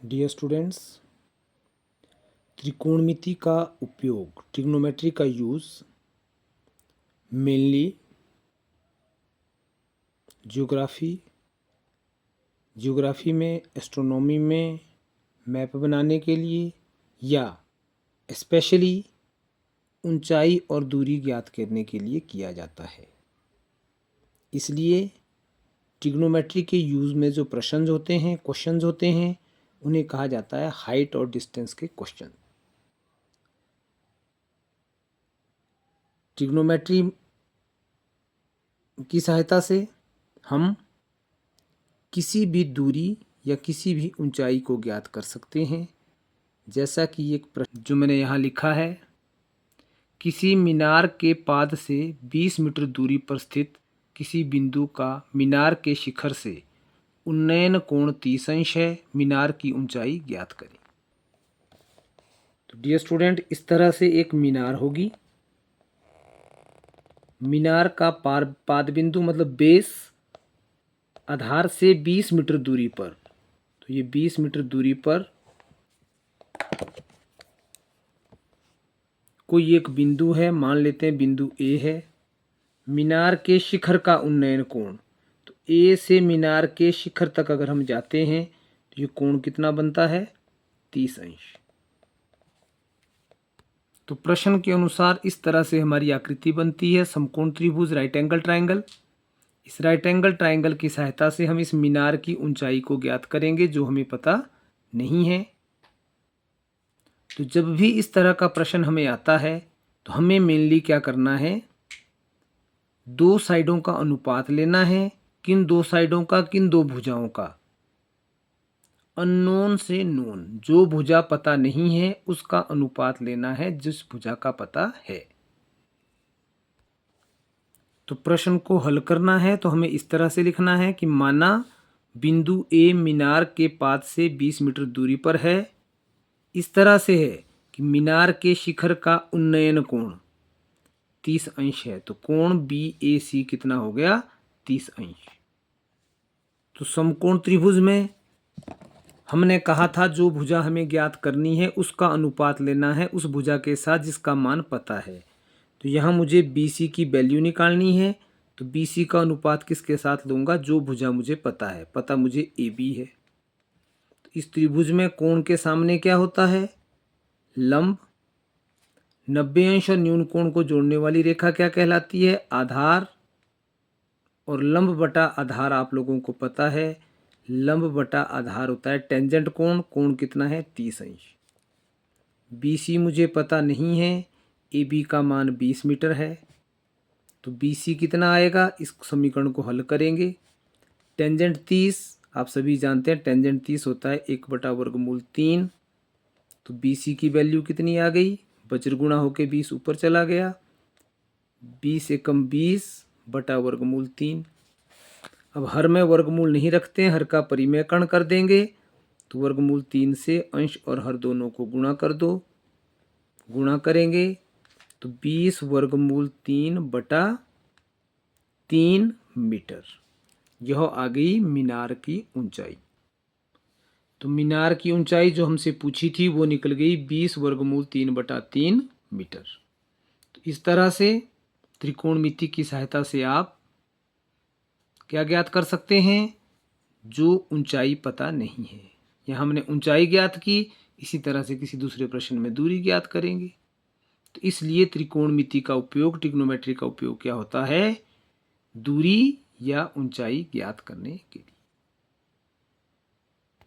Dear students, त्रिकोणमिति का उपयोग, trigonometry का यूज़ मेनली ज्योग्राफी में, एस्ट्रोनॉमी में मैप बनाने के लिए या स्पेशली ऊंचाई और दूरी ज्ञात करने के लिए किया जाता है। इसलिए ट्रिग्नोमेट्री के यूज़ में जो प्रश्न होते हैं, क्वेश्चंस होते हैं, उन्हें कहा जाता है हाइट और डिस्टेंस के क्वेश्चन। ट्रिग्नोमेट्री की सहायता से हम किसी भी दूरी या किसी भी ऊंचाई को ज्ञात कर सकते हैं। जैसा कि एक प्रश्न जो मैंने यहाँ लिखा है, किसी मीनार के पाद से 20 मीटर दूरी पर स्थित किसी बिंदु का मीनार के शिखर से उन्नयन कोण 30 अंश है, मीनार की ऊंचाई ज्ञात करें। तो डियर स्टूडेंट, इस तरह से एक मीनार होगी। मीनार का पाद बिंदु मतलब बेस आधार से 20 मीटर दूरी पर, तो ये 20 मीटर दूरी पर कोई एक बिंदु है, मान लेते हैं बिंदु ए है। मीनार के शिखर का उन्नयन कोण, तो ए से मीनार के शिखर तक अगर हम जाते हैं तो ये कोण कितना बनता है? 30 अंश। तो प्रश्न के अनुसार इस तरह से हमारी आकृति बनती है, समकोण त्रिभुज, राइट एंगल ट्रायंगल। इस राइट एंगल ट्रायंगल की सहायता से हम इस मीनार की ऊंचाई को ज्ञात करेंगे जो हमें पता नहीं है। तो जब भी इस तरह का प्रश्न हमें आता है तो हमें मेनली क्या करना है? दो साइडों का अनुपात लेना है। किन दो साइडों का? किन दो भुजाओं का? अननोन से नोन, जो भुजा पता नहीं है उसका अनुपात लेना है जिस भुजा का पता है। तो प्रश्न को हल करना है तो हमें इस तरह से लिखना है कि माना बिंदु ए मीनार के पाद से 20 मीटर दूरी पर है। इस तरह से है कि मीनार के शिखर का उन्नयन कोण 30 अंश है, तो कोण BAC कितना हो गया? 30 अंश। तो समकोण त्रिभुज में हमने कहा था जो भुजा हमें ज्ञात करनी है उसका अनुपात लेना है उस भुजा के साथ जिसका मान पता है। तो यहाँ मुझे BC की वैल्यू निकालनी है, तो BC का अनुपात किसके साथ लूँगा? जो भुजा मुझे पता है, पता मुझे AB है। तो इस त्रिभुज में कोण के सामने क्या होता है? लंब। 90 अंश और न्यून कोण को जोड़ने वाली रेखा क्या कहलाती है? आधार। और लंब बटा आधार आप लोगों को पता है, लंब बटा आधार होता है टेंजेंट कोण। कोण कितना है? 30 अंश। BC मुझे पता नहीं है, AB का मान 20 मीटर है, तो BC कितना आएगा? इस समीकरण को हल करेंगे। टेंजेंट 30 आप सभी जानते हैं, टेंजेंट 30 होता है 1/वर्गमूल 3। तो BC की वैल्यू कितनी आ गई? वज्रगुणा होके 20 ऊपर चला गया, 20 एकम 20 बटा वर्गमूल 3। अब हर में वर्गमूल नहीं रखते हैं, हर का परिमेयकरण कर देंगे, तो वर्गमूल 3 से अंश और हर दोनों को गुणा कर दो। गुणा करेंगे तो 20 वर्गमूल 3 बटा 3 मीटर। यह आ गई मीनार की ऊंचाई। तो मीनार की ऊंचाई जो हमसे पूछी थी वो निकल गई 20 वर्गमूल 3 बटा 3 मीटर। तो इस तरह से त्रिकोणमिति की सहायता से आप क्या ज्ञात कर सकते हैं? जो ऊंचाई पता नहीं है। यहाँ हमने ऊंचाई ज्ञात की, इसी तरह से किसी दूसरे प्रश्न में दूरी ज्ञात करेंगे। तो इसलिए त्रिकोणमिति का उपयोग, ट्रिग्नोमेट्री का उपयोग क्या होता है? दूरी या ऊंचाई ज्ञात करने के लिए।